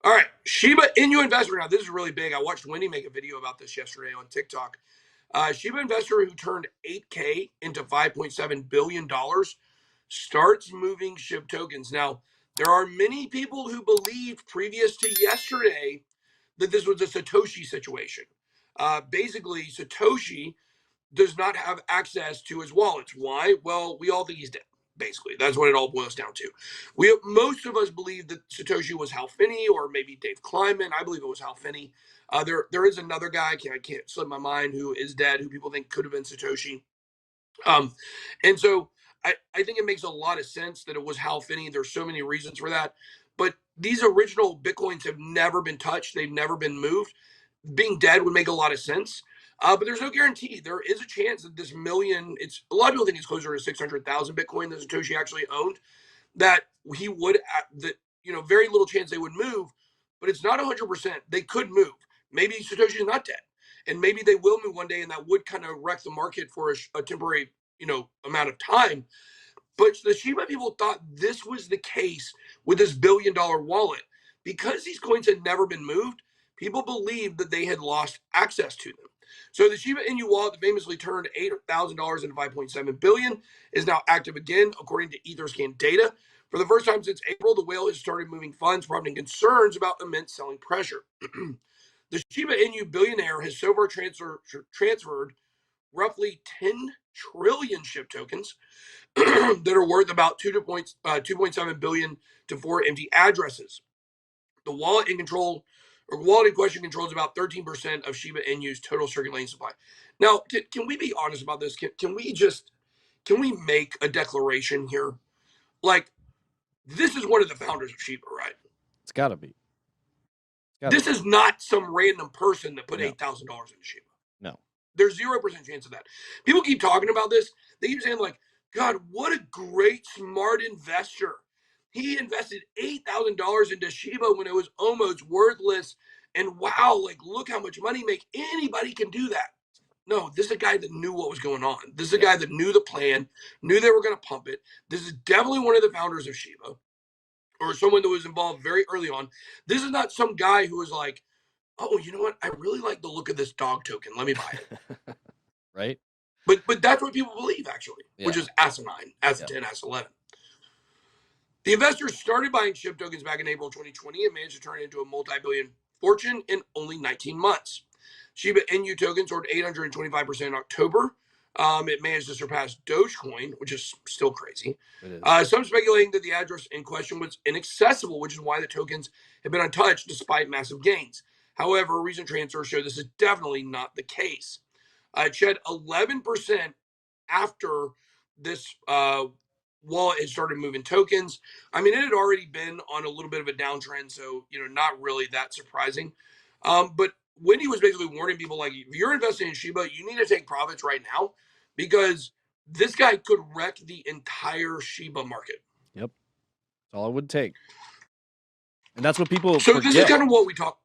All right, Shiba Inu investor. Now, this is really big. I watched Wendy make a video about this yesterday on TikTok. Shiba investor who turned 8K into $5.7 billion starts moving SHIB tokens. Now, there are many people who believe previous to yesterday that this was a Satoshi situation. Basically, Satoshi does not have access to his wallets. Why? Well, we all think he's dead. Basically, that's what it all boils down to. Most of us believe that Satoshi was Hal Finney or maybe Dave Kleinman. I believe it was Hal Finney. There is another guy I can't slip my mind who is dead who people think could have been Satoshi. And so I think it makes a lot of sense that it was Hal Finney. There's so many reasons for that. But these original Bitcoins have never been touched. They've never been moved. Being dead would make a lot of sense. But there's no guarantee. There is a chance that this million, it's a lot of people think it's closer to 600,000 Bitcoin that Satoshi actually owned, that he would, that, very little chance they would move, but it's not 100%. They could move. Maybe Satoshi is not dead. And maybe they will move one day, and that would kind of wreck the market for a temporary, amount of time. But the Shiba people thought this was the case with this billion-dollar wallet. Because these coins had never been moved, people believed that they had lost access to them. So the Shiba Inu wallet that famously turned $8,000 into $5.7 billion is now active again, according to Etherscan data. For the first time since April, the whale has started moving funds, prompting concerns about immense selling pressure. The Shiba Inu billionaire has so far transferred roughly 10 trillion SHIB tokens that are worth about 2.7 billion to 4 empty addresses. The wallet in question controls about 13% of Shiba Inu's total circulating supply. Now, can we be honest about this? Can we make a declaration here? Like, this is one of the founders of Shiba, right? It's got to be. This is not some random person that put $8,000 into Shiba. No. There's 0% chance of that. People keep talking about this. They keep saying, like, God, what a great, smart investor. He invested $8,000 into Shiba when it was almost worthless. And wow, like, look how much money make. Anybody can do that. No, this is a guy that knew what was going on. This is a guy that knew the plan, knew they were going to pump it. This is definitely one of the founders of Shiba, or someone that was involved very early on. This is not some guy who was like, oh, you know what? I really like the look of this dog token. Let me buy it. Right. But that's what people believe, actually, which is asinine, as 10, as 11. The investors started buying SHIB tokens back in April 2020 and managed to turn it into a multi-billion fortune in only 19 months. Shiba Inu tokens soared 825% in October. It managed to surpass Dogecoin, which is still crazy. Some speculating that the address in question was inaccessible, which is why the tokens have been untouched despite massive gains. However, recent transfers show this is definitely not the case. It shed 11% after this wallet had started moving tokens. I mean, it had already been on a little bit of a downtrend, so, not really that surprising. But Wendy was basically warning people, like, if you're investing in Shiba, you need to take profits right now because this guy could wreck the entire Shiba market. Yep. That's all it would take. And that's what people forget. This is kind of what we talk.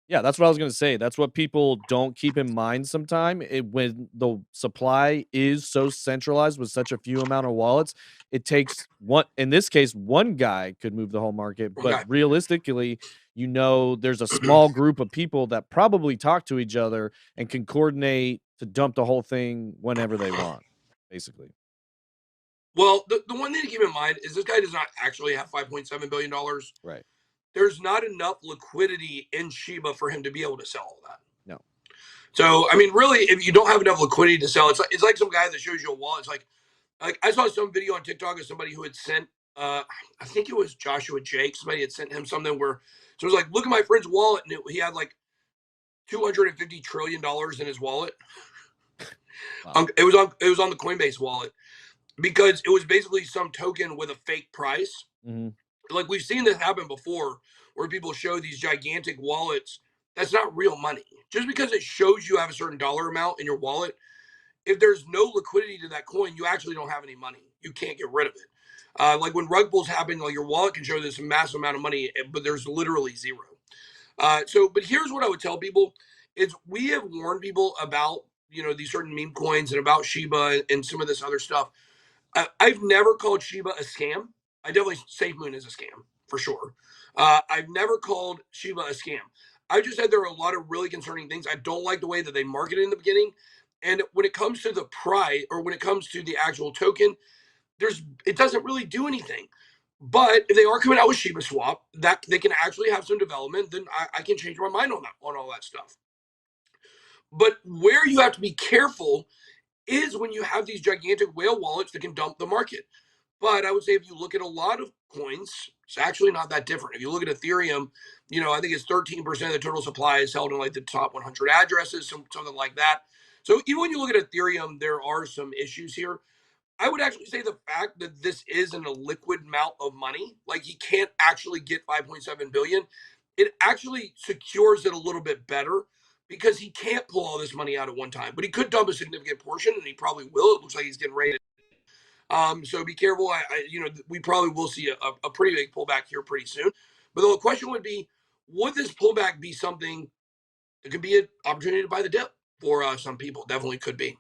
Yeah, that's what I was going to say. That's what people don't keep in mind sometimes. When the supply is so centralized with such a few amount of wallets, it takes in this case, one guy could move the whole market. But realistically, there's a small group of people that probably talk to each other and can coordinate to dump the whole thing whenever they want, basically. Well, the one thing to keep in mind is this guy does not actually have $5.7 billion. Right. There's not enough liquidity in Shiba for him to be able to sell all that. No. So, I mean, really, if you don't have enough liquidity to sell, it's like some guy that shows you a wallet. It's like I saw some video on TikTok of somebody who had sent, I think it was Joshua Jake. Somebody had sent him something where, so it was like, look at my friend's wallet. And he had like $250 trillion in his wallet. Wow. It was on the Coinbase wallet because it was basically some token with a fake price. Mm-hmm. Like we've seen this happen before where people show these gigantic wallets. That's not real money. Just because it shows you have a certain dollar amount in your wallet, if there's no liquidity to that coin, you actually don't have any money. You can't get rid of it. Like when rug pulls happen, like your wallet can show this massive amount of money, but there's literally zero. But here's what I would tell people is we have warned people about, these certain meme coins and about Shiba and some of this other stuff. I've never called Shiba a scam. I definitely SafeMoon is a scam. for sure. I've never called Shiba a scam. I just said there are a lot of really concerning things. I don't like the way that they market it in the beginning. And when it comes to the price, or when it comes to the actual token, it doesn't really do anything. But if they are coming out with Shiba Swap, that they can actually have some development, then I can change my mind on that, on all that stuff. But where you have to be careful is when you have these gigantic whale wallets that can dump the market. But I would say if you look at a lot of coins, it's actually not that different. If you look at Ethereum, I think it's 13% of the total supply is held in like the top 100 addresses, something like that. So even when you look at Ethereum, there are some issues here. I would actually say the fact that this isn't a liquid amount of money, like he can't actually get 5.7 billion, it actually secures it a little bit better because he can't pull all this money out at one time. But he could dump a significant portion, and he probably will. It looks like he's getting ready. So be careful. We probably will see a pretty big pullback here pretty soon. But the question would be, would this pullback be something that could be an opportunity to buy the dip for some people? Definitely could be.